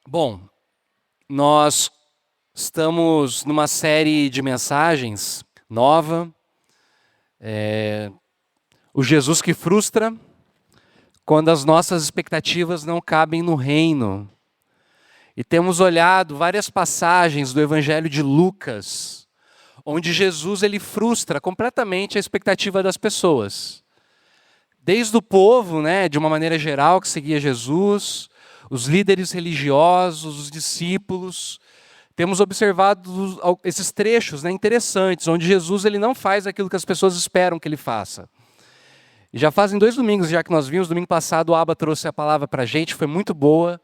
Bom, nós estamos numa série de mensagens nova, o Jesus que frustra quando as nossas expectativas não cabem no reino. E temos olhado várias passagens do Evangelho de Lucas, onde Jesus ele frustra completamente a expectativa das pessoas. Desde o povo, de uma maneira geral, que seguia Jesus, os líderes religiosos, os discípulos. Temos observado esses trechos interessantes, onde Jesus ele não faz aquilo que as pessoas esperam que ele faça. E já fazem 2 domingos já que nós vimos. Domingo passado o Aba trouxe a palavra para a gente, foi muito boa.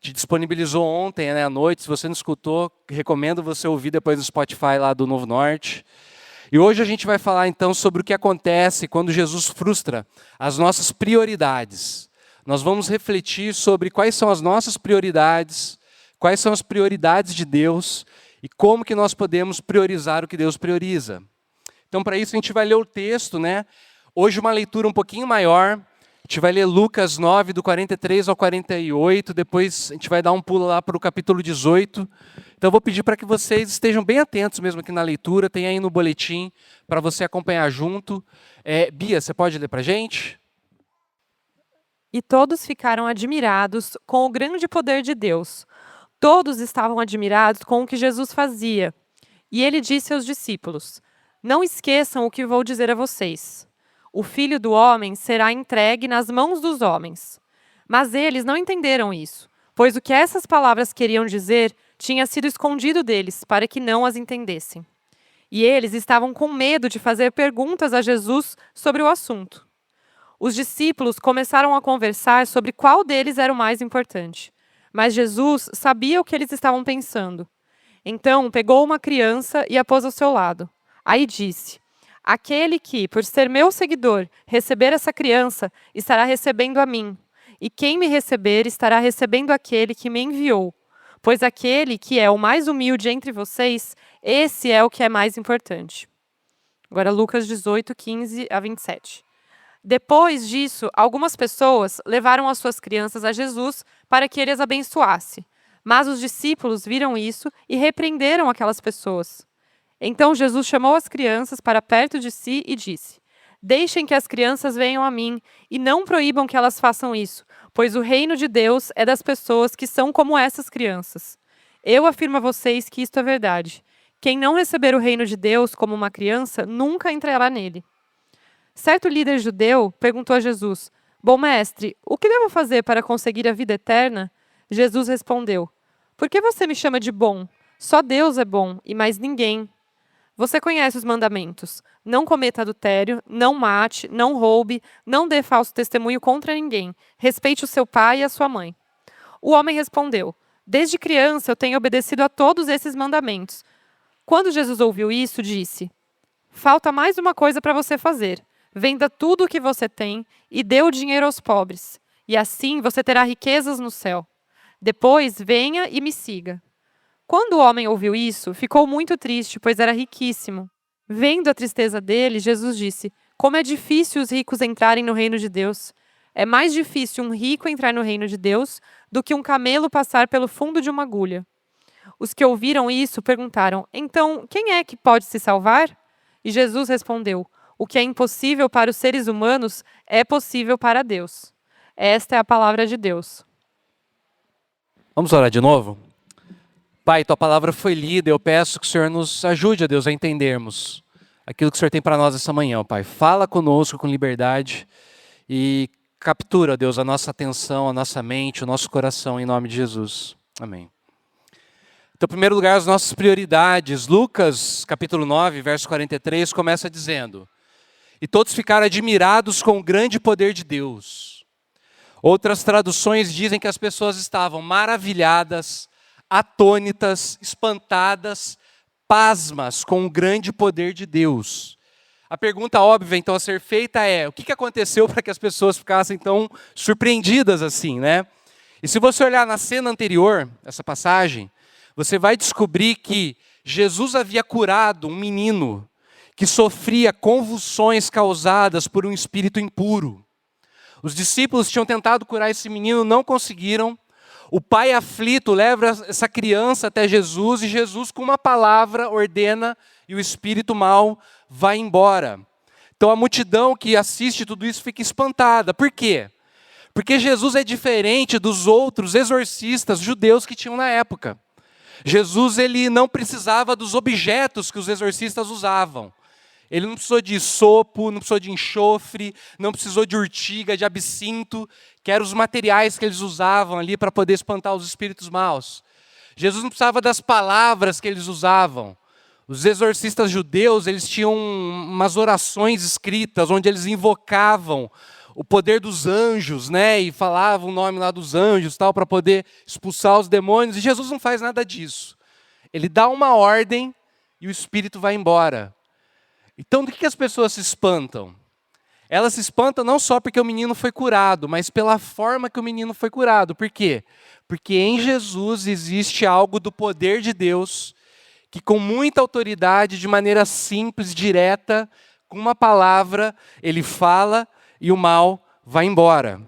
Te disponibilizou ontem à noite. Se você não escutou, recomendo você ouvir depois no Spotify lá do Novo Norte. E hoje a gente vai falar então sobre o que acontece quando Jesus frustra as nossas prioridades. Nós vamos refletir sobre quais são as nossas prioridades, quais são as prioridades de Deus e como que nós podemos priorizar o que Deus prioriza. Então, para isso, a gente vai ler o texto, Hoje uma leitura um pouquinho maior. A gente vai ler Lucas 9, do 43 ao 48. Depois a gente vai dar um pulo lá para o capítulo 18. Então, eu vou pedir para que vocês estejam bem atentos mesmo aqui na leitura. Tem aí no boletim para você acompanhar junto. Bia, você pode ler para a gente? E todos ficaram admirados com o grande poder de Deus. Todos estavam admirados com o que Jesus fazia. E ele disse aos discípulos: Não esqueçam o que vou dizer a vocês. O Filho do Homem será entregue nas mãos dos homens. Mas eles não entenderam isso, pois o que essas palavras queriam dizer tinha sido escondido deles, para que não as entendessem. E eles estavam com medo de fazer perguntas a Jesus sobre o assunto. Os discípulos começaram a conversar sobre qual deles era o mais importante. Mas Jesus sabia o que eles estavam pensando. Então pegou uma criança e a pôs ao seu lado. Aí disse: Aquele que, por ser meu seguidor, receber essa criança, estará recebendo a mim. E quem me receber, estará recebendo aquele que me enviou. Pois aquele que é o mais humilde entre vocês, esse é o que é mais importante. Agora Lucas 18, 15 a 27. Depois disso, algumas pessoas levaram as suas crianças a Jesus para que ele as abençoasse. Mas os discípulos viram isso e repreenderam aquelas pessoas. Então Jesus chamou as crianças para perto de si e disse: Deixem que as crianças venham a mim e não proíbam que elas façam isso, pois o reino de Deus é das pessoas que são como essas crianças. Eu afirmo a vocês que isto é verdade. Quem não receber o reino de Deus como uma criança nunca entrará nele. Certo líder judeu perguntou a Jesus: Bom mestre, o que devo fazer para conseguir a vida eterna? Jesus respondeu: Por que você me chama de bom? Só Deus é bom e mais ninguém. Você conhece os mandamentos: não cometa adultério, não mate, não roube, não dê falso testemunho contra ninguém, respeite o seu pai e a sua mãe. O homem respondeu: Desde criança eu tenho obedecido a todos esses mandamentos. Quando Jesus ouviu isso, disse: Falta mais uma coisa para você fazer. Venda tudo o que você tem e dê o dinheiro aos pobres. E assim você terá riquezas no céu. Depois venha e me siga. Quando o homem ouviu isso, ficou muito triste, pois era riquíssimo. Vendo a tristeza dele, Jesus disse: Como é difícil os ricos entrarem no reino de Deus. É mais difícil um rico entrar no reino de Deus do que um camelo passar pelo fundo de uma agulha. Os que ouviram isso perguntaram: Então, quem é que pode se salvar? E Jesus respondeu: O que é impossível para os seres humanos é possível para Deus. Esta é a palavra de Deus. Vamos orar de novo? Pai, tua palavra foi lida, eu peço que o Senhor nos ajude, a Deus, a entendermos aquilo que o Senhor tem para nós essa manhã, Pai. Fala conosco com liberdade e captura, Deus, a nossa atenção, a nossa mente, o nosso coração, em nome de Jesus. Amém. Então, em primeiro lugar, as nossas prioridades. Lucas, capítulo 9, verso 43, começa dizendo: E todos ficaram admirados com o grande poder de Deus. Outras traduções dizem que as pessoas estavam maravilhadas, atônitas, espantadas, pasmas com o grande poder de Deus. A pergunta óbvia, então, a ser feita é: o que aconteceu para que as pessoas ficassem tão surpreendidas assim, E se você olhar na cena anterior, essa passagem, você vai descobrir que Jesus havia curado um menino que sofria convulsões causadas por um espírito impuro. Os discípulos tinham tentado curar esse menino, não conseguiram. O pai aflito leva essa criança até Jesus e Jesus, com uma palavra, ordena e o espírito mau vai embora. Então a multidão que assiste tudo isso fica espantada. Por quê? Porque Jesus é diferente dos outros exorcistas judeus que tinham na época. Jesus ele não precisava dos objetos que os exorcistas usavam. Ele não precisou de sopo, não precisou de enxofre, não precisou de urtiga, de absinto, que eram os materiais que eles usavam ali para poder espantar os espíritos maus. Jesus não precisava das palavras que eles usavam. Os exorcistas judeus, eles tinham umas orações escritas, onde eles invocavam o poder dos anjos, né? E falavam o nome lá dos anjos, tal, para poder expulsar os demônios. E Jesus não faz nada disso. Ele dá uma ordem e o espírito vai embora. Então, do que as pessoas se espantam? Elas se espantam não só porque o menino foi curado, mas pela forma que o menino foi curado. Por quê? Porque em Jesus existe algo do poder de Deus, que com muita autoridade, de maneira simples, direta, com uma palavra, ele fala e o mal vai embora.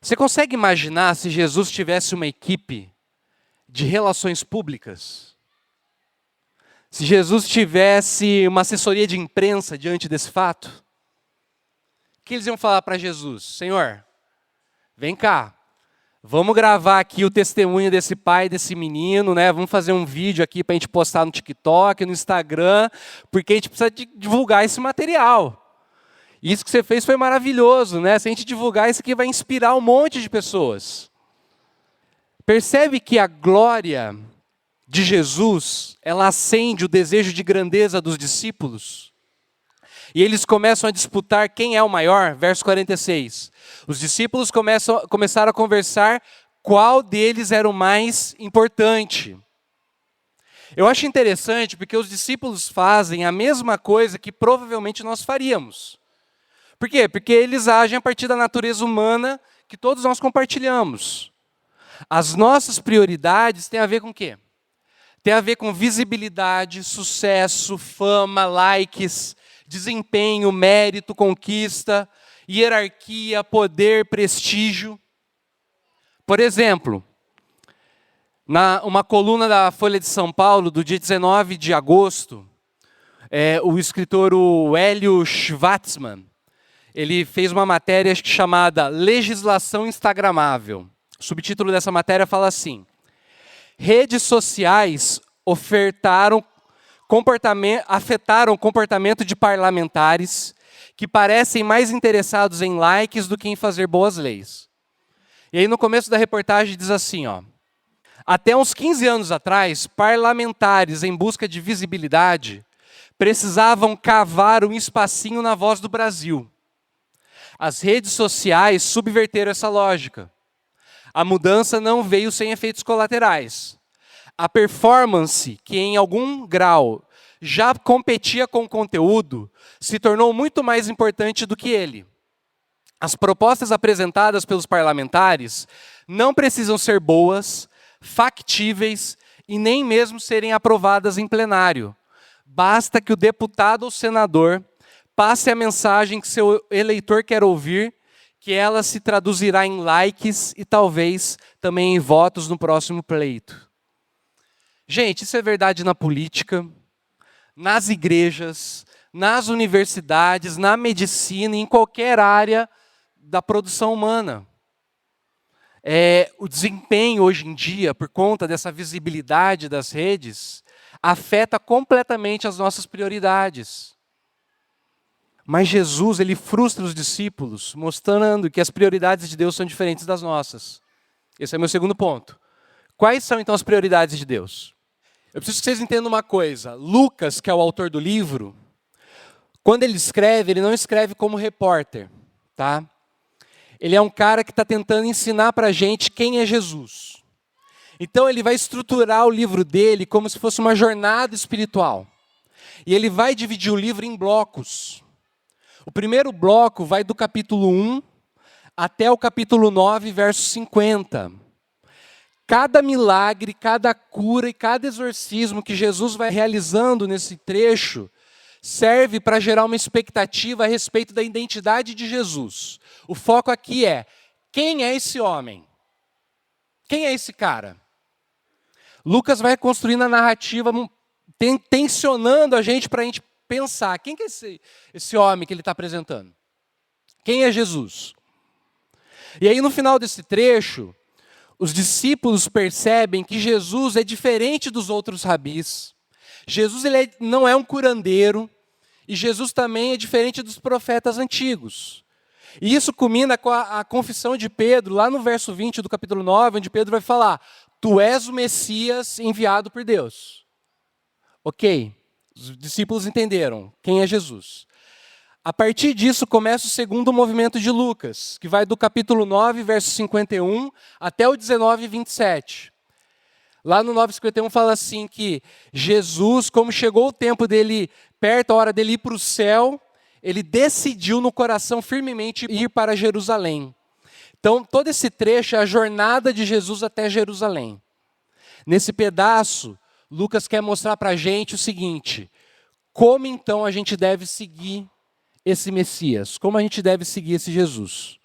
Você consegue imaginar se Jesus tivesse uma equipe de relações públicas? Se Jesus tivesse uma assessoria de imprensa diante desse fato? O que eles iam falar para Jesus? Senhor, vem cá, vamos gravar aqui o testemunho desse pai, desse menino, né? Vamos fazer um vídeo aqui para a gente postar no TikTok, no Instagram, porque a gente precisa divulgar esse material. Isso que você fez foi maravilhoso, né? Se a gente divulgar, isso aqui vai inspirar um monte de pessoas. Percebe que a glória de Jesus, ela acende o desejo de grandeza dos discípulos. E eles começam a disputar quem é o maior, verso 46. Os discípulos começaram a conversar qual deles era o mais importante. Eu acho interessante porque os discípulos fazem a mesma coisa que provavelmente nós faríamos. Por quê? Porque eles agem a partir da natureza humana que todos nós compartilhamos. As nossas prioridades têm a ver com o quê? Tem a ver com visibilidade, sucesso, fama, likes, desempenho, mérito, conquista, hierarquia, poder, prestígio. Por exemplo, uma coluna da Folha de São Paulo, do dia 19 de agosto, o escritor Hélio Schwartzman, ele fez uma matéria chamada Legislação Instagramável. O subtítulo dessa matéria fala assim: redes sociais afetaram o comportamento de parlamentares que parecem mais interessados em likes do que em fazer boas leis. E aí no começo da reportagem diz assim, ó: até uns 15 anos atrás, parlamentares em busca de visibilidade precisavam cavar um espacinho na Voz do Brasil. As redes sociais subverteram essa lógica. A mudança não veio sem efeitos colaterais. A performance, que em algum grau já competia com o conteúdo, se tornou muito mais importante do que ele. As propostas apresentadas pelos parlamentares não precisam ser boas, factíveis e nem mesmo serem aprovadas em plenário. Basta que o deputado ou senador passe a mensagem que seu eleitor quer ouvir, que ela se traduzirá em likes e talvez também em votos no próximo pleito. Gente, isso é verdade na política, nas igrejas, nas universidades, na medicina, em qualquer área da produção humana. O desempenho hoje em dia, por conta dessa visibilidade das redes, afeta completamente as nossas prioridades. Mas Jesus, ele frustra os discípulos, mostrando que as prioridades de Deus são diferentes das nossas. Esse é o meu segundo ponto. Quais são, então, as prioridades de Deus? Eu preciso que vocês entendam uma coisa. Lucas, que é o autor do livro, quando ele escreve, ele não escreve como repórter, tá? Ele é um cara que está tentando ensinar para a gente quem é Jesus. Então, ele vai estruturar o livro dele como se fosse uma jornada espiritual. E ele vai dividir o livro em blocos. O primeiro bloco vai do capítulo 1 até o capítulo 9, verso 50. Cada milagre, cada cura e cada exorcismo que Jesus vai realizando nesse trecho serve para gerar uma expectativa a respeito da identidade de Jesus. O foco aqui é: quem é esse homem? Quem é esse cara? Lucas vai construindo a narrativa, tensionando a gente para a gente pensar. Quem que é esse homem que ele está apresentando? Quem é Jesus? E aí no final desse trecho, os discípulos percebem que Jesus é diferente dos outros rabis. Jesus não é um curandeiro, e Jesus também é diferente dos profetas antigos. E isso culmina com a confissão de Pedro, lá no verso 20 do capítulo 9, onde Pedro vai falar: tu és o Messias enviado por Deus. Ok, os discípulos entenderam quem é Jesus. A partir disso começa o segundo movimento de Lucas, que vai do capítulo 9, verso 51, até o 19, 27. Lá no 9:51 fala assim que Jesus, como chegou o tempo dele, perto, a hora dele ir para o céu, ele decidiu no coração firmemente ir para Jerusalém. Então, todo esse trecho é a jornada de Jesus até Jerusalém. Nesse pedaço, Lucas quer mostrar para a gente o seguinte: como então a gente deve seguir esse Messias? Como a gente deve seguir esse Jesus?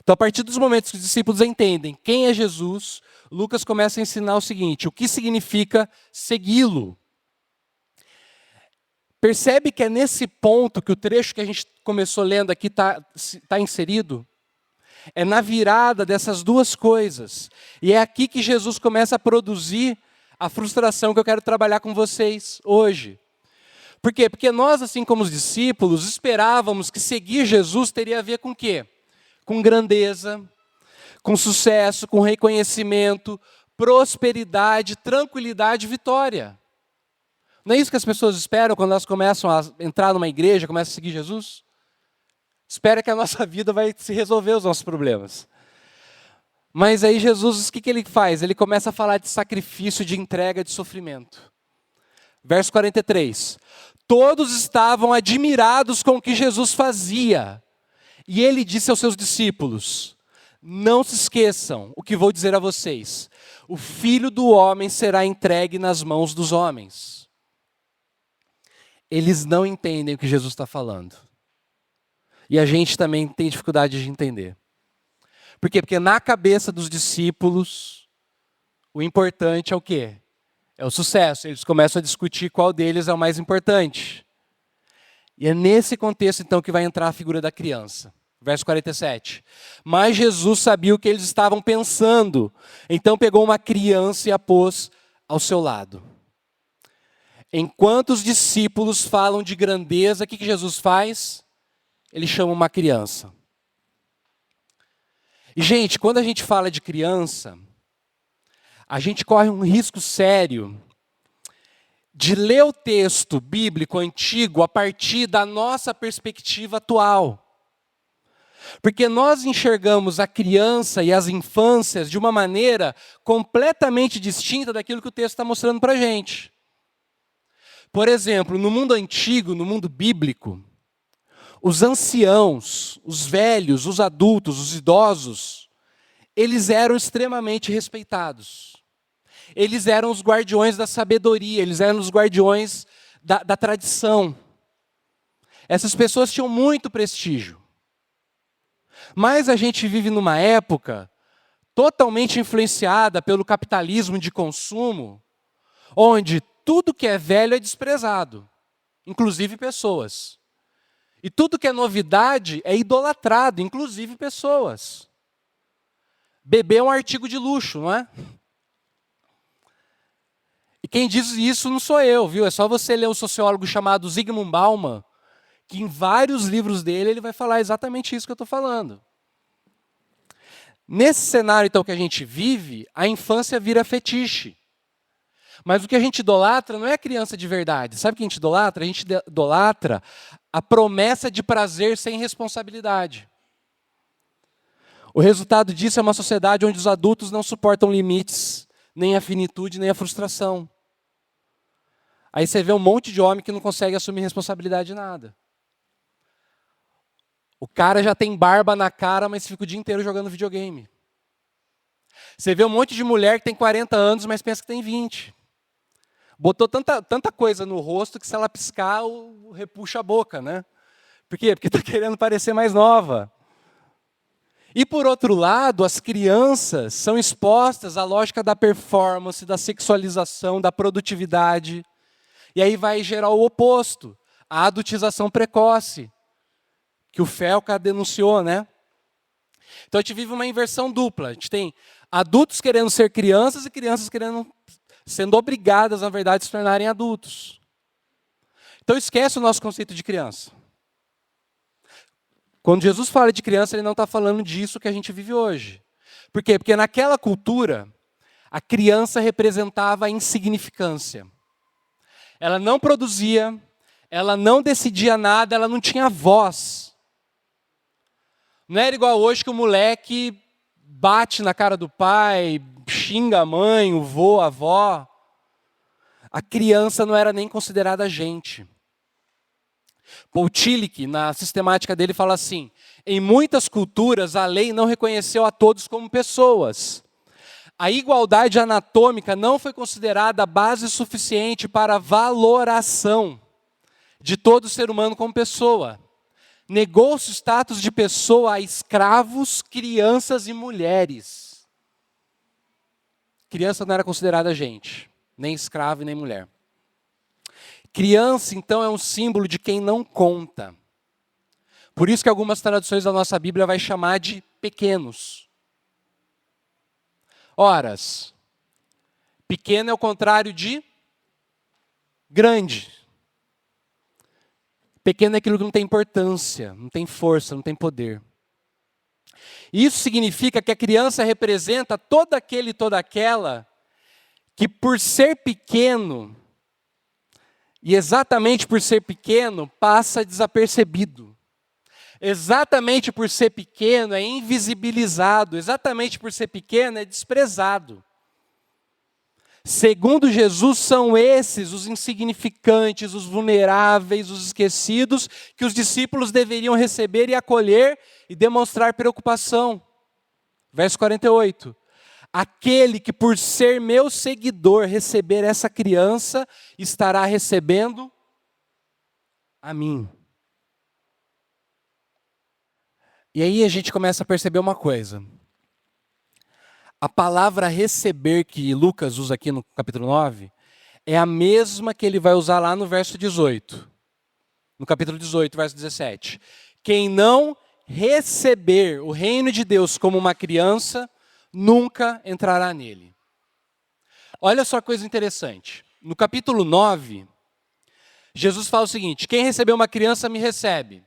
Então, a partir dos momentos que os discípulos entendem quem é Jesus, Lucas começa a ensinar o seguinte: o que significa segui-lo? Percebe que é nesse ponto que o trecho que a gente começou lendo aqui está inserido? É na virada dessas duas coisas. E é aqui que Jesus começa a produzir a frustração que eu quero trabalhar com vocês hoje. Por quê? Porque nós, assim como os discípulos, esperávamos que seguir Jesus teria a ver com o quê? Com grandeza, com sucesso, com reconhecimento, prosperidade, tranquilidade, vitória. Não é isso que as pessoas esperam quando elas começam a entrar numa igreja, começam a seguir Jesus? Espera que a nossa vida vai se resolver os nossos problemas. Mas aí Jesus, o que ele faz? Ele começa a falar de sacrifício, de entrega, de sofrimento. Verso 43. Todos estavam admirados com o que Jesus fazia. E ele disse aos seus discípulos: não se esqueçam o que vou dizer a vocês. O Filho do Homem será entregue nas mãos dos homens. Eles não entendem o que Jesus está falando. E a gente também tem dificuldade de entender. Por quê? Porque na cabeça dos discípulos, o importante é o quê? É o sucesso. Eles começam a discutir qual deles é o mais importante. E é nesse contexto, então, que vai entrar a figura da criança. Verso 47. Mas Jesus sabia o que eles estavam pensando. Então pegou uma criança e a pôs ao seu lado. Enquanto os discípulos falam de grandeza, o que Jesus faz? Ele chama uma criança. E, gente, quando a gente fala de criança, a gente corre um risco sério de ler o texto bíblico antigo a partir da nossa perspectiva atual. Porque nós enxergamos a criança e as infâncias de uma maneira completamente distinta daquilo que o texto está mostrando para a gente. Por exemplo, no mundo antigo, no mundo bíblico, os anciãos, os velhos, os adultos, os idosos, eles eram extremamente respeitados. Eles eram os guardiões da sabedoria, eles eram os guardiões da tradição. Essas pessoas tinham muito prestígio. Mas a gente vive numa época totalmente influenciada pelo capitalismo de consumo, onde tudo que é velho é desprezado, inclusive pessoas. E tudo que é novidade é idolatrado, inclusive pessoas. Bebê é um artigo de luxo, não é? E quem diz isso não sou eu, viu? É só você ler um sociólogo chamado Zygmunt Bauman, que em vários livros dele ele vai falar exatamente isso que eu estou falando. Nesse cenário, então, que a gente vive, a infância vira fetiche. Mas o que a gente idolatra não é a criança de verdade. Sabe o que a gente idolatra? A gente idolatra a promessa de prazer sem responsabilidade. O resultado disso é uma sociedade onde os adultos não suportam limites, nem a finitude, nem a frustração. Aí você vê um monte de homem que não consegue assumir responsabilidade de nada. O cara já tem barba na cara, mas fica o dia inteiro jogando videogame. Você vê um monte de mulher que tem 40 anos, mas pensa que tem 20. Botou tanta coisa no rosto que se ela piscar, repuxa a boca, né? Por quê? Porque está querendo parecer mais nova. E por outro lado, as crianças são expostas à lógica da performance, da sexualização, da produtividade. E aí vai gerar o oposto, a adultização precoce, que o Felca denunciou, né? Então a gente vive uma inversão dupla. A gente tem adultos querendo ser crianças e crianças sendo obrigadas, na verdade, a se tornarem adultos. Então esquece o nosso conceito de criança. Quando Jesus fala de criança, ele não está falando disso que a gente vive hoje. Por quê? Porque naquela cultura, a criança representava a insignificância. Ela não produzia, ela não decidia nada, ela não tinha voz. Não era igual hoje que o moleque bate na cara do pai, xinga a mãe, o vô, a avó. A criança não era nem considerada gente. Paul Tillich, na sistemática dele, fala assim: em muitas culturas, a lei não reconheceu a todos como pessoas. A igualdade anatômica não foi considerada base suficiente para a valoração de todo ser humano como pessoa. Negou-se o status de pessoa a escravos, crianças e mulheres. Criança não era considerada gente, nem escravo e nem mulher. Criança, então, é um símbolo de quem não conta. Por isso que algumas traduções da nossa Bíblia vai chamar de pequenos. Horas. Pequeno é o contrário de grande. Pequeno é aquilo que não tem importância, não tem força, não tem poder. Isso significa que a criança representa todo aquele e toda aquela que, por ser pequeno, e exatamente por ser pequeno, passa desapercebido. Exatamente por ser pequeno, é invisibilizado. Exatamente por ser pequeno, é desprezado. Segundo Jesus, são esses os insignificantes, os vulneráveis, os esquecidos, que os discípulos deveriam receber e acolher e demonstrar preocupação. Verso 48. Aquele que, por ser meu seguidor, receber essa criança, estará recebendo a mim. E aí a gente começa a perceber uma coisa. A palavra receber que Lucas usa aqui no capítulo 9, é a mesma que ele vai usar lá no verso 18. No capítulo 18, verso 17. Quem não receber o reino de Deus como uma criança, nunca entrará nele. Olha só que coisa interessante. No capítulo 9, Jesus fala o seguinte: quem recebeu uma criança me recebe.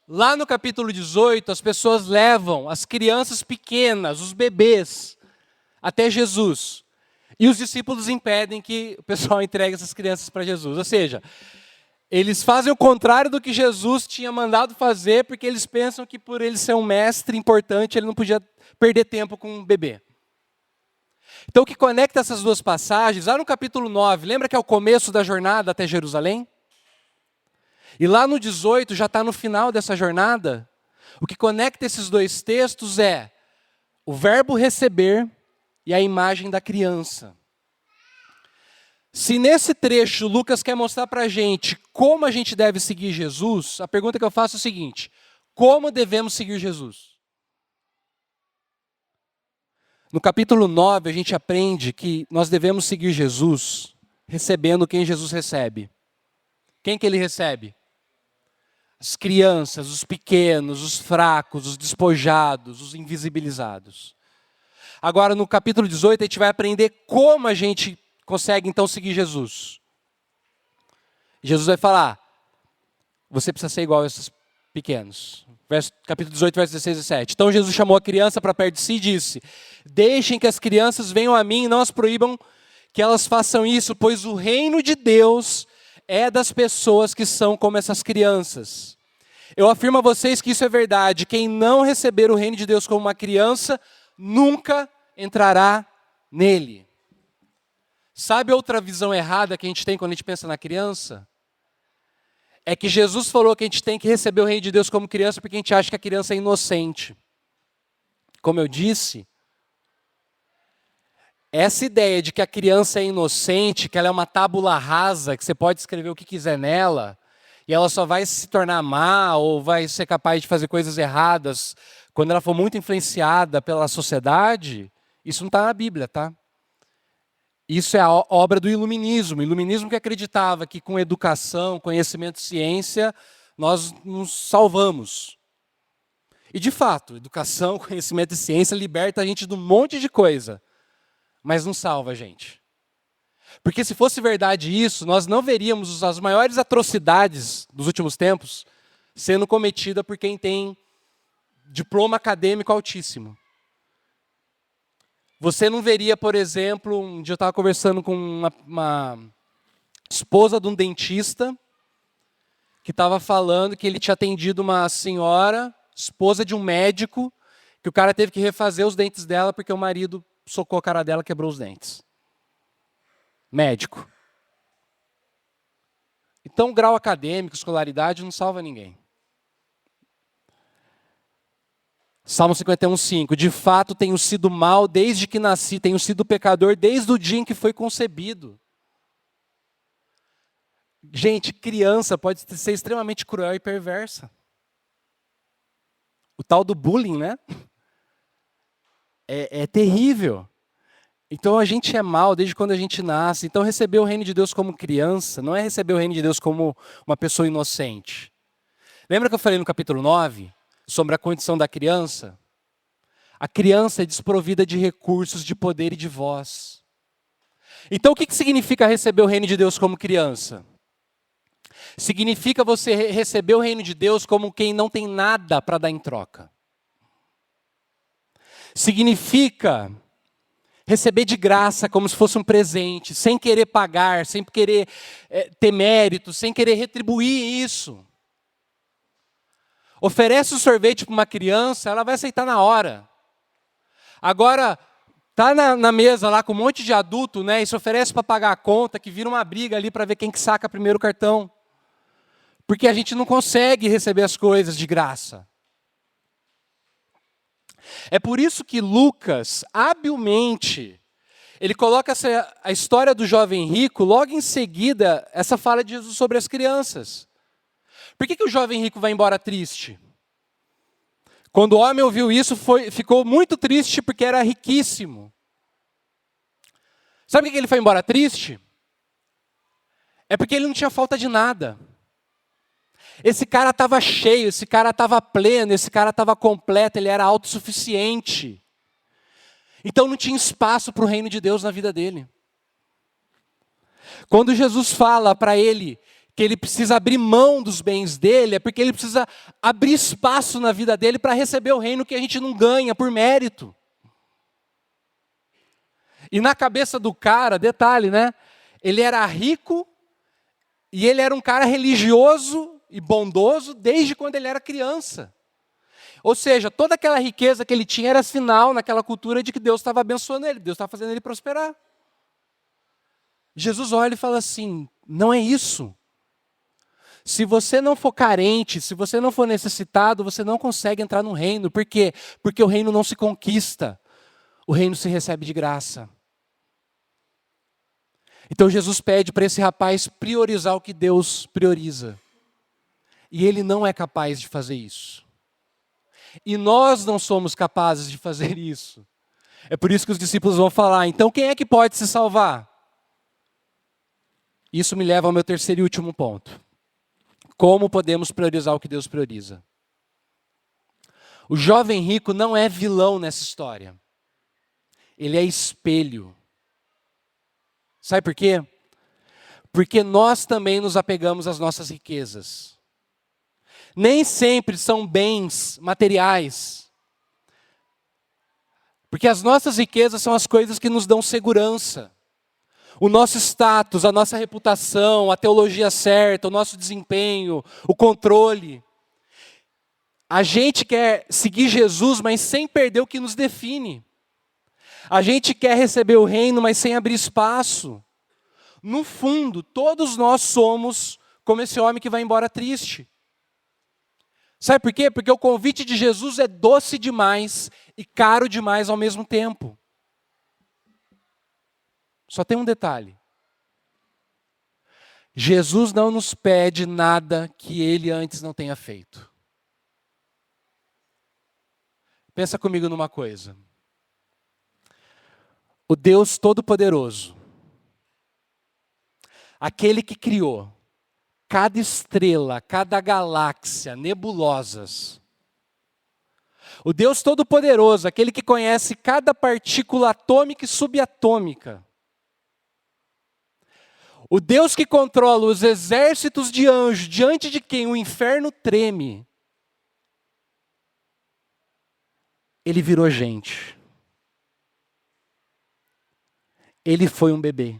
Lá no capítulo 18, as pessoas levam as crianças pequenas, os bebês, até Jesus. E os discípulos impedem que o pessoal entregue essas crianças para Jesus. Ou seja, eles fazem o contrário do que Jesus tinha mandado fazer, porque eles pensam que por ele ser um mestre importante, ele não podia perder tempo com um bebê. Então o que conecta essas duas passagens, lá no capítulo 9, lembra que é o começo da jornada até Jerusalém? E lá no 18 já está no final dessa jornada. O que conecta esses dois textos é o verbo receber e a imagem da criança. Se nesse trecho Lucas quer mostrar para a gente como a gente deve seguir Jesus, a pergunta que eu faço é o seguinte: como devemos seguir Jesus? No capítulo 9 a gente aprende que nós devemos seguir Jesus recebendo quem Jesus recebe. Quem que ele recebe? As crianças, os pequenos, os fracos, os despojados, os invisibilizados. Agora, no capítulo 18, a gente vai aprender como a gente consegue, então, seguir Jesus. Jesus vai falar: você precisa ser igual a esses pequenos. Capítulo 18, versos 16 e 17. Então, Jesus chamou a criança para perto de si e disse: deixem que as crianças venham a mim e não as proíbam que elas façam isso, pois o reino de Deus é das pessoas que são como essas crianças. Eu afirmo a vocês que isso é verdade. Quem não receber o reino de Deus como uma criança, nunca entrará nele. Sabe outra visão errada que a gente tem quando a gente pensa na criança? É que Jesus falou que a gente tem que receber o reino de Deus como criança porque a gente acha que a criança é inocente. Como eu disse, essa ideia de que a criança é inocente, que ela é uma tábula rasa, que você pode escrever o que quiser nela, e ela só vai se tornar má ou vai ser capaz de fazer coisas erradas quando ela for muito influenciada pela sociedade, isso não está na Bíblia, tá? Isso é a obra do iluminismo. O iluminismo que acreditava que com educação, conhecimento e ciência, nós nos salvamos. E de fato, educação, conhecimento e ciência liberta a gente de um monte de coisa, mas não salva a gente. Porque se fosse verdade isso, nós não veríamos as maiores atrocidades dos últimos tempos sendo cometida por quem tem diploma acadêmico altíssimo. Você não veria, por exemplo, um dia eu estava conversando com uma esposa de um dentista que estava falando que ele tinha atendido uma senhora, esposa de um médico, que o cara teve que refazer os dentes dela porque o marido socou a cara dela e quebrou os dentes. Médico. Então, grau acadêmico, escolaridade não salva ninguém. Salmo 51:5. De fato, tenho sido mal desde que nasci, tenho sido pecador desde o dia em que foi concebido. Gente, criança pode ser extremamente cruel e perversa. O tal do bullying, né? É terrível. Então a gente é mal desde quando a gente nasce. Então receber o reino de Deus como criança não é receber o reino de Deus como uma pessoa inocente. Lembra que eu falei no capítulo 9 sobre a condição da criança? A criança é desprovida de recursos, de poder e de voz. Então o que significa receber o reino de Deus como criança? Significa você receber o reino de Deus como quem não tem nada para dar em troca. Significa receber de graça como se fosse um presente, sem querer pagar, sem querer ter mérito, sem querer retribuir isso. Oferece o sorvete para uma criança, ela vai aceitar na hora. Agora, tá na mesa lá com um monte de adulto, né, e se oferece para pagar a conta, que vira uma briga ali para ver quem que saca primeiro o cartão. Porque a gente não consegue receber as coisas de graça. É por isso que Lucas, habilmente, ele coloca a história do jovem rico, logo em seguida, essa fala de Jesus sobre as crianças. Por que o jovem rico vai embora triste? Quando o homem ouviu isso, ficou muito triste porque era riquíssimo. Sabe por que ele foi embora triste? É porque ele não tinha falta de nada. Esse cara estava cheio, esse cara estava pleno, esse cara estava completo, ele era autossuficiente. Então não tinha espaço para o reino de Deus na vida dele. Quando Jesus fala para ele que ele precisa abrir mão dos bens dele, é porque ele precisa abrir espaço na vida dele para receber o reino que a gente não ganha por mérito. E na cabeça do cara, detalhe, né? Ele era rico e ele era um cara religioso e bondoso desde quando ele era criança. Ou seja, toda aquela riqueza que ele tinha era sinal naquela cultura de que Deus estava abençoando ele, Deus estava fazendo ele prosperar. Jesus olha e fala assim, não é isso. Se você não for carente, se você não for necessitado, você não consegue entrar no reino. Por quê? Porque o reino não se conquista, o reino se recebe de graça. Então Jesus pede para esse rapaz priorizar o que Deus prioriza. E ele não é capaz de fazer isso. E nós não somos capazes de fazer isso. É por isso que os discípulos vão falar, então quem é que pode se salvar? Isso me leva ao meu terceiro e último ponto. Como podemos priorizar o que Deus prioriza? O jovem rico não é vilão nessa história. Ele é espelho. Sabe por quê? Porque nós também nos apegamos às nossas riquezas. Nem sempre são bens materiais. Porque as nossas riquezas são as coisas que nos dão segurança. O nosso status, a nossa reputação, a teologia certa, o nosso desempenho, o controle. A gente quer seguir Jesus, mas sem perder o que nos define. A gente quer receber o reino, mas sem abrir espaço. No fundo, todos nós somos como esse homem que vai embora triste. Sabe por quê? Porque o convite de Jesus é doce demais e caro demais ao mesmo tempo. Só tem um detalhe. Jesus não nos pede nada que ele antes não tenha feito. Pensa comigo numa coisa. O Deus Todo-Poderoso, aquele que criou cada estrela, cada galáxia, nebulosas. O Deus Todo-Poderoso, aquele que conhece cada partícula atômica e subatômica. O Deus que controla os exércitos de anjos, diante de quem o inferno treme. Ele virou gente. Ele foi um bebê.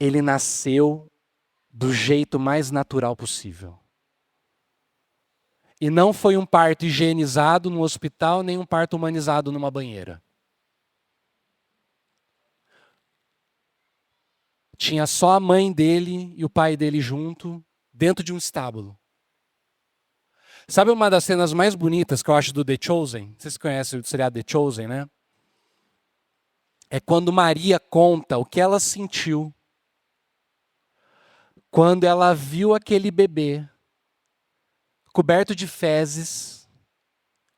Ele nasceu do jeito mais natural possível. E não foi um parto higienizado no hospital, nem um parto humanizado numa banheira. Tinha só a mãe dele e o pai dele junto, dentro de um estábulo. Sabe uma das cenas mais bonitas que eu acho do The Chosen? Vocês conhecem o seriado The Chosen, né? É quando Maria conta o que ela sentiu quando ela viu aquele bebê coberto de fezes,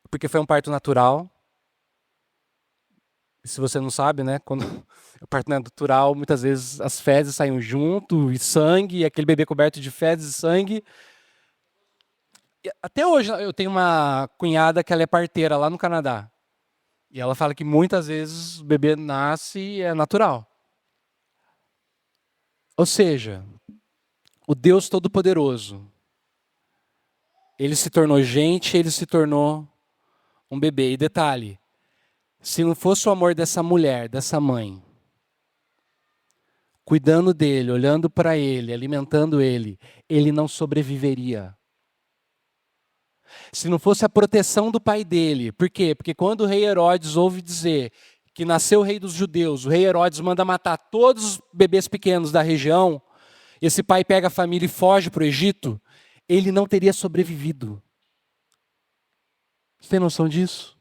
porque foi um parto natural. E se você não sabe, né, quando é parto natural, muitas vezes as fezes saem junto, e sangue, e aquele bebê coberto de fezes e sangue. E até hoje eu tenho uma cunhada que ela é parteira lá no Canadá. E ela fala que muitas vezes o bebê nasce e é natural. Ou seja, o Deus Todo-Poderoso, ele se tornou gente, ele se tornou um bebê. E detalhe, se não fosse o amor dessa mulher, dessa mãe, cuidando dele, olhando para ele, alimentando ele, ele não sobreviveria. Se não fosse a proteção do pai dele, por quê? Porque quando o rei Herodes ouve dizer que nasceu o rei dos judeus, o rei Herodes manda matar todos os bebês pequenos da região, esse pai pega a família e foge para o Egito, ele não teria sobrevivido. Você tem noção disso?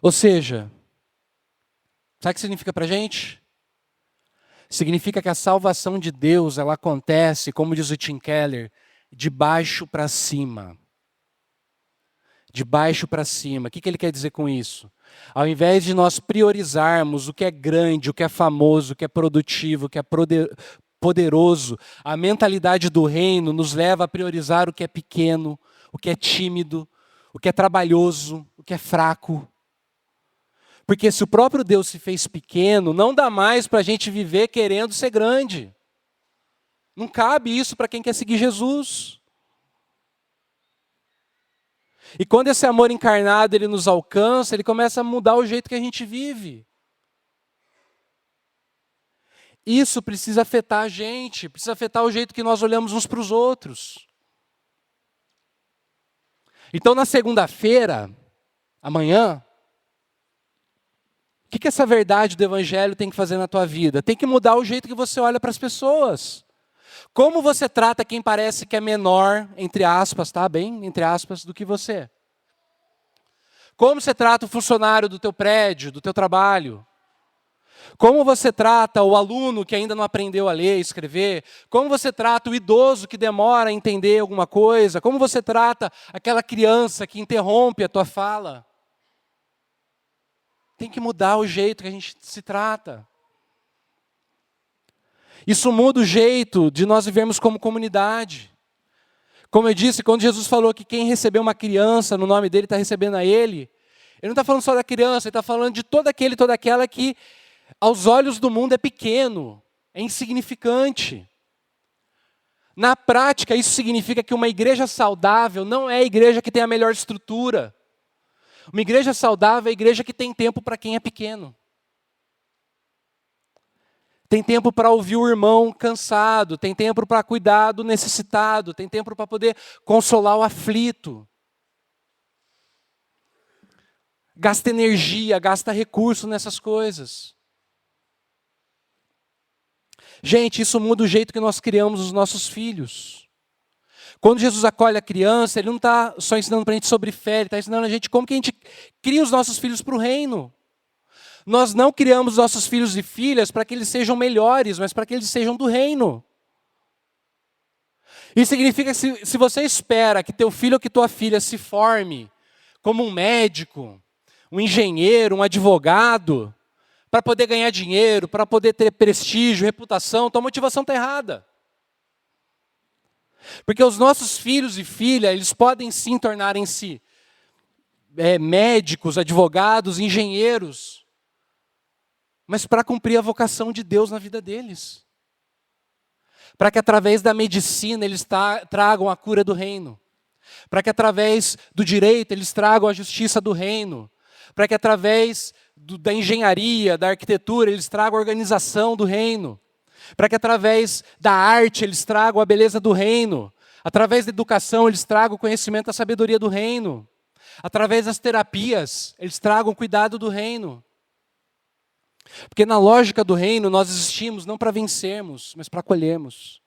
Ou seja, sabe o que significa para a gente? Significa que a salvação de Deus, ela acontece, como diz o Tim Keller, de baixo para cima. De baixo para cima. O que ele quer dizer com isso? Ao invés de nós priorizarmos o que é grande, o que é famoso, o que é produtivo, o que é poderoso, a mentalidade do reino nos leva a priorizar o que é pequeno, o que é tímido, o que é trabalhoso, o que é fraco. Porque se o próprio Deus se fez pequeno, não dá mais para a gente viver querendo ser grande. Não cabe isso para quem quer seguir Jesus. E quando esse amor encarnado ele nos alcança, ele começa a mudar o jeito que a gente vive. Isso precisa afetar a gente, precisa afetar o jeito que nós olhamos uns para os outros. Então, na segunda-feira, amanhã, o que essa verdade do Evangelho tem que fazer na tua vida? Tem que mudar o jeito que você olha para as pessoas. Como você trata quem parece que é menor, entre aspas, tá bem? Entre aspas, do que você. Como você trata o funcionário do teu prédio, do teu trabalho. Como você trata o aluno que ainda não aprendeu a ler e escrever. Como você trata o idoso que demora a entender alguma coisa. Como você trata aquela criança que interrompe a tua fala. Tem que mudar o jeito que a gente se trata. Isso muda o jeito de nós vivermos como comunidade. Como eu disse, quando Jesus falou que quem recebeu uma criança no nome dele está recebendo a ele, ele não está falando só da criança, ele está falando de todo aquele e toda aquela que, aos olhos do mundo, é pequeno, é insignificante. Na prática, isso significa que uma igreja saudável não é a igreja que tem a melhor estrutura. Uma igreja saudável é a igreja que tem tempo para quem é pequeno. Tem tempo para ouvir o irmão cansado, tem tempo para cuidar do necessitado, tem tempo para poder consolar o aflito. Gasta energia, gasta recurso nessas coisas. Gente, isso muda o jeito que nós criamos os nossos filhos. Quando Jesus acolhe a criança, ele não está só ensinando para a gente sobre fé, ele está ensinando a gente como que a gente cria os nossos filhos para o reino. Nós não criamos nossos filhos e filhas para que eles sejam melhores, mas para que eles sejam do reino. Isso significa que se você espera que teu filho ou que tua filha se forme como um médico, um engenheiro, um advogado, para poder ganhar dinheiro, para poder ter prestígio, reputação, tua motivação está errada. Porque os nossos filhos e filhas, eles podem sim tornarem-se médicos, advogados, engenheiros, mas para cumprir a vocação de Deus na vida deles. Para que através da medicina eles tragam a cura do reino. Para que através do direito eles tragam a justiça do reino. Para que através da engenharia, da arquitetura, eles tragam a organização do reino. Para que através da arte eles tragam a beleza do reino. Através da educação eles tragam o conhecimento, a sabedoria do reino. Através das terapias eles tragam o cuidado do reino. Porque na lógica do reino nós existimos não para vencermos, mas para acolhermos.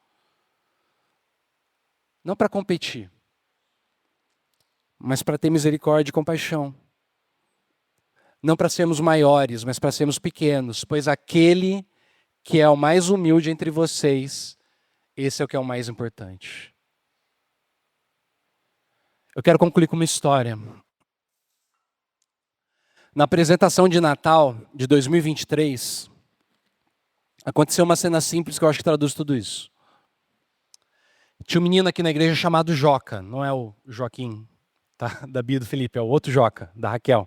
Não para competir, mas para ter misericórdia e compaixão. Não para sermos maiores, mas para sermos pequenos, pois aquele que é o mais humilde entre vocês, esse é o que é o mais importante. Eu quero concluir com uma história. Na apresentação de Natal de 2023, aconteceu uma cena simples que eu acho que traduz tudo isso. Tinha um menino aqui na igreja chamado Joca, não é o Joaquim, tá? Da Bia e do Felipe, é o outro Joca, da Raquel.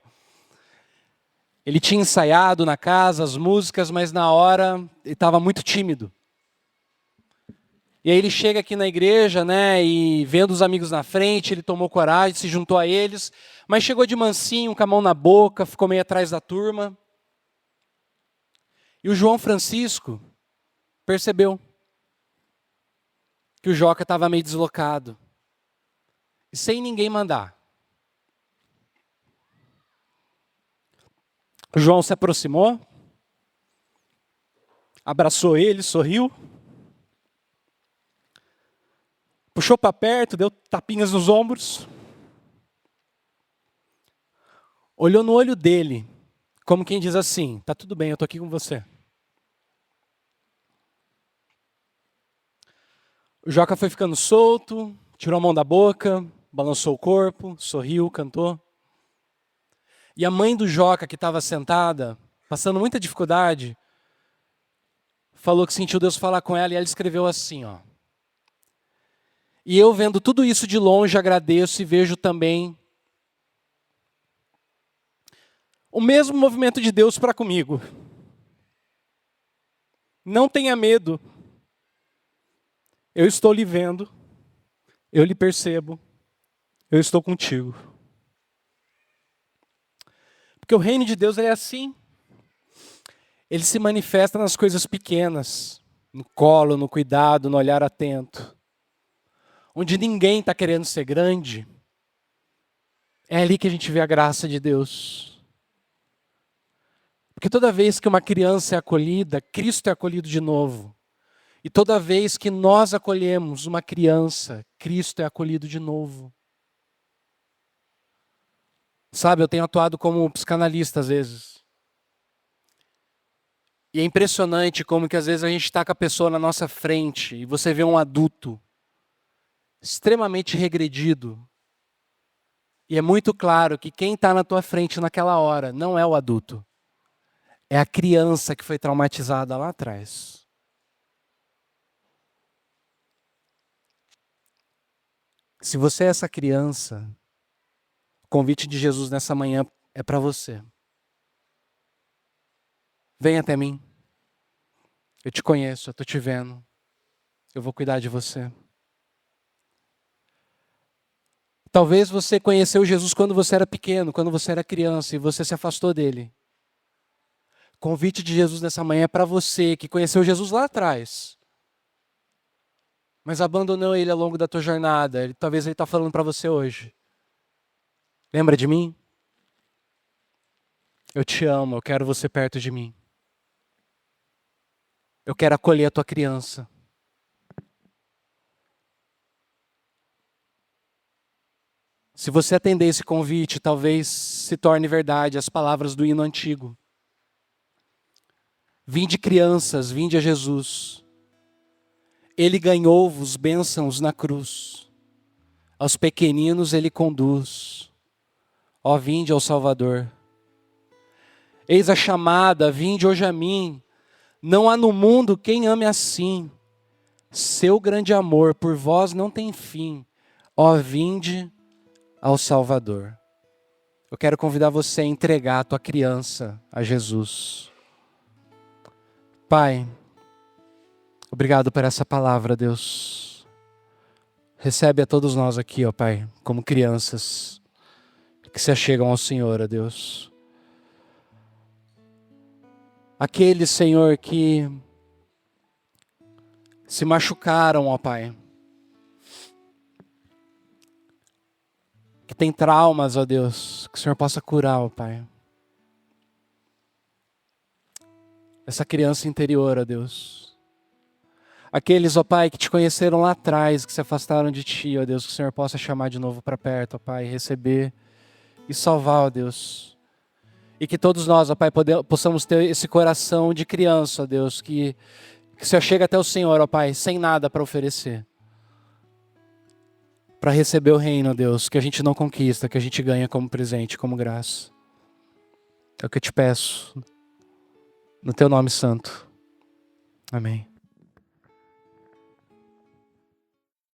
Ele tinha ensaiado na casa as músicas, mas na hora ele estava muito tímido. E aí ele chega aqui na igreja, né, e vendo os amigos na frente, ele tomou coragem, se juntou a eles, mas chegou de mansinho, com a mão na boca, ficou meio atrás da turma. E o João Francisco percebeu que o Joca estava meio deslocado. E sem ninguém mandar. O João se aproximou, abraçou ele, sorriu, puxou para perto, deu tapinhas nos ombros, olhou no olho dele, como quem diz assim, tá tudo bem, eu tô aqui com você. O Joca foi ficando solto, tirou a mão da boca, balançou o corpo, sorriu, cantou. E a mãe do Joca, que estava sentada, passando muita dificuldade, falou que sentiu Deus falar com ela e ela escreveu assim, ó. E eu vendo tudo isso de longe agradeço e vejo também o mesmo movimento de Deus para comigo. Não tenha medo. Eu estou lhe vendo, eu lhe percebo, eu estou contigo. Porque o reino de Deus é assim. Ele se manifesta nas coisas pequenas, no colo, no cuidado, no olhar atento. Onde ninguém está querendo ser grande, é ali que a gente vê a graça de Deus. Porque toda vez que uma criança é acolhida, Cristo é acolhido de novo. E toda vez que nós acolhemos uma criança, Cristo é acolhido de novo. Sabe, eu tenho atuado como psicanalista às vezes. E é impressionante como que às vezes a gente está com a pessoa na nossa frente e você vê um adulto extremamente regredido. E é muito claro que quem está na tua frente naquela hora não é o adulto. É a criança que foi traumatizada lá atrás. Se você é essa criança, o convite de Jesus nessa manhã é para você. Vem até mim. Eu te conheço, eu estou te vendo. Eu vou cuidar de você. Talvez você conheceu Jesus quando você era pequeno, quando você era criança e você se afastou dele. O convite de Jesus nessa manhã é para você que conheceu Jesus lá atrás, mas abandonou ele ao longo da tua jornada. Talvez ele está falando para você hoje. Lembra de mim? Eu te amo, eu quero você perto de mim. Eu quero acolher a tua criança. Se você atender esse convite, talvez se torne verdade as palavras do hino antigo. Vinde crianças, vinde a Jesus. Ele ganhou-vos bênçãos na cruz. Aos pequeninos ele conduz. Ó, vinde ao Salvador. Eis a chamada, vinde hoje a mim. Não há no mundo quem ame assim. Seu grande amor por vós não tem fim. Ó, vinde ao Salvador. Eu quero convidar você a entregar a tua criança a Jesus. Pai, obrigado por essa palavra, Deus. Recebe a todos nós aqui, ó Pai, como crianças que se achegam ao Senhor, ó Deus. Aqueles, Senhor, que se machucaram, ó Pai. Que tem traumas, ó Deus, que o Senhor possa curar, ó Pai. Essa criança interior, ó Deus. Aqueles, ó Pai, que te conheceram lá atrás, que se afastaram de Ti, ó Deus, que o Senhor possa chamar de novo para perto, ó Pai, receber e salvar, ó Deus. E que todos nós, ó Pai, possamos ter esse coração de criança, ó Deus, que o Senhor chega até o Senhor, ó Pai, sem nada para oferecer. Para receber o reino, ó Deus, que a gente não conquista, que a gente ganha como presente, como graça. É o que eu te peço, no Teu nome santo. Amém.